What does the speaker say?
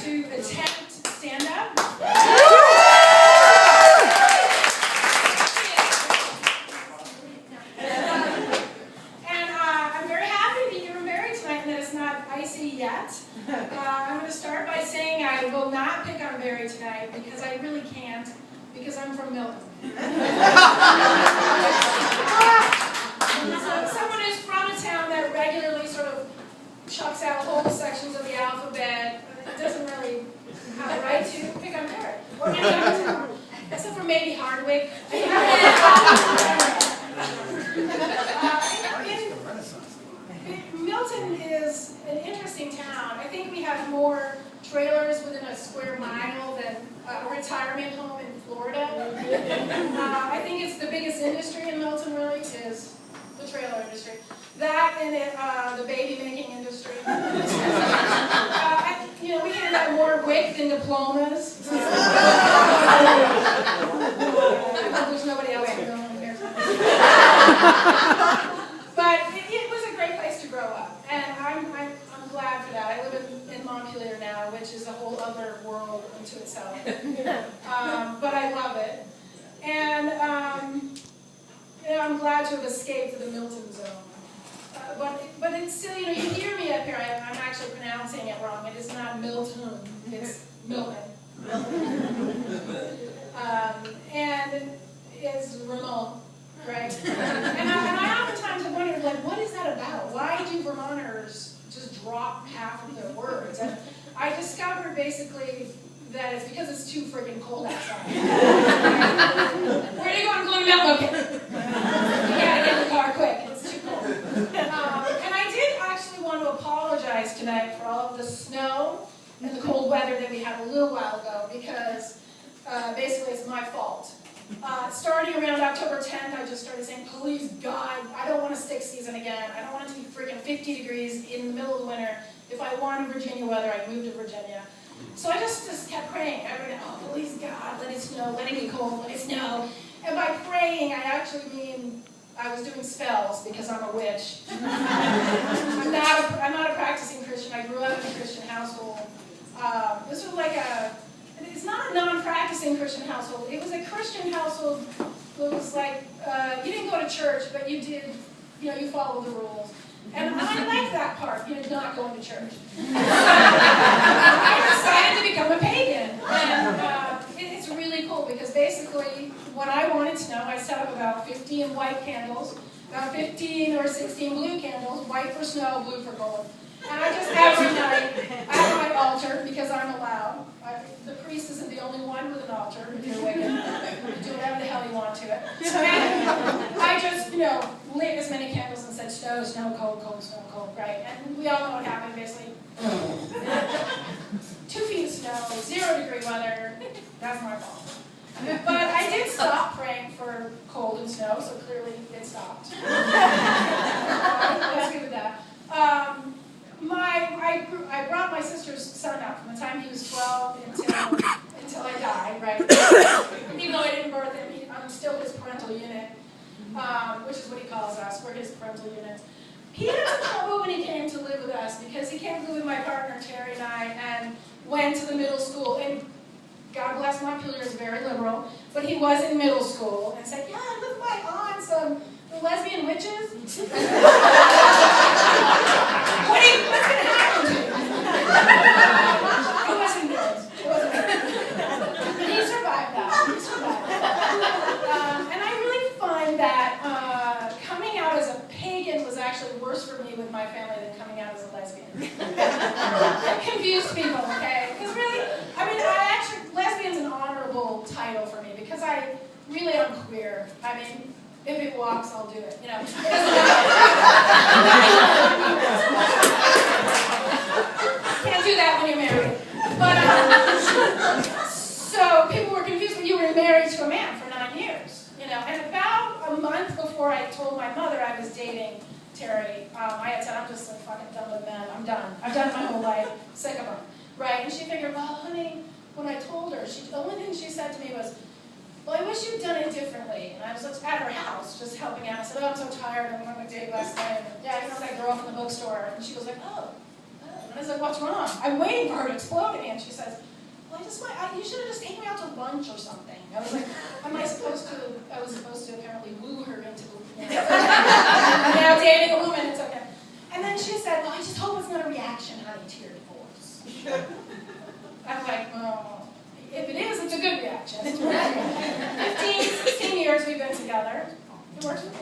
to attempt stand-up. And I'm very happy that you were married tonight and that it's not icy yet. I'm going to start by saying I will not pick on Barry tonight because I really can't, because I'm from Milton. Someone who's from a town that regularly sort of chucks out whole sections of the alphabet doesn't really have a right to pick on Barry or any other town, except for maybe Hardwick. Milton is an interesting town. I think we have more trailers within a square mile than a retirement home in Florida. I think it's the biggest industry in Milton, really, is the trailer industry. That and the baby-making industry. We hand out more WIC than diplomas. There's nobody else who knows here. But it was a great place to grow up, and I'm glad for that. I live in Montpelier now, which is a whole other world unto itself. But I love it, and I'm glad to have escaped the Milton zone. But it's still, you hear me up here. I'm actually pronouncing it wrong. It is not Milton. It's Milton. And it's Ramon, right? And I oftentimes have wondered, like, what is that about? Why do Vermonters just drop half of their words? And I discovered basically that it's because it's too freaking cold outside. Where do you go? I'm going to Mountain. Okay. You gotta get in the car quick. It's too cold. And I did actually want to apologize tonight for all of the snow and the cold weather that we had a little while ago, because basically it's my fault. Starting around October 10th, I just started saying, please God, I don't want a stick season again. I don't want it to be freaking 50 degrees in the middle of the winter. If I wanted Virginia weather, I'd move to Virginia. So I just kept praying every day, oh, please God, let it snow, let it get cold, let it snow. And by praying, I actually mean I was doing spells because I'm a witch. I'm not a practicing Christian. I grew up in a Christian household. This was like it's not a non-practicing Christian household. It was a Christian household. It was like, you didn't go to church, but you did, you followed the rules. And I like that part, not going to church. I decided to become a pagan. And it's really cool because basically, when I wanted snow, I set up about 15 white candles, about 15 or 16 blue candles, white for snow, blue for cold. And I just every night at my altar, because I'm allowed. The priest isn't the only one with an altar. If you're wicked, you do whatever the hell you want to it. And I just, lit as many candles and said snow, snow, cold, cold, snow, cold, right? And we all know what happened, basically. 2 feet of snow, 0-degree weather. That's my fault. But I did stop praying for cold and snow, so clearly it stopped. Let's give it that. I brought my sister's son up from the time he was 12 until I died, right? Even though I didn't birth him, I'm still his parental unit, which is what he calls us. We're his parental unit. He had some trouble when he came to live with us because he came to live with my partner Terry and I and went to the middle school. And God bless Montpelier is very liberal, but he was in middle school and said, yeah, I live with my aunts, the lesbian witches. What's going to happen to you? It wasn't good. He survived that. And I really find that coming out as a pagan was actually worse for me with my family than coming out as a lesbian. It confused people, okay? Because really, lesbian's an honorable title for me because I really am queer. If it walks, I'll do it, Can't do that when you're married. But, so people were confused when you were married to a man for 9 years, And about a month before I told my mother I was dating Terry, I had said, I'm just so fucking done with men. I'm done. I've done it my whole life. Sick of them. Right? And she figured, well, honey, when I told her, the only thing she said to me was, well, I wish you'd done it differently. And I was at her house, just helping out. I said, oh, I'm so tired. I went on a date last night. And, yeah, that girl from the bookstore. And she was like, oh. And I said, what's wrong? I'm waiting for her to explode at me. And she says, well, you should have just taken me out to lunch or something. I was like, I was supposed to apparently woo her into, now dating a woman, it's okay. And then she said, well, I just hope it's not a reaction, honey, to your divorce. I'm like, well, if it is, it's a good reaction. 15, 16 years we've been together. It works for me.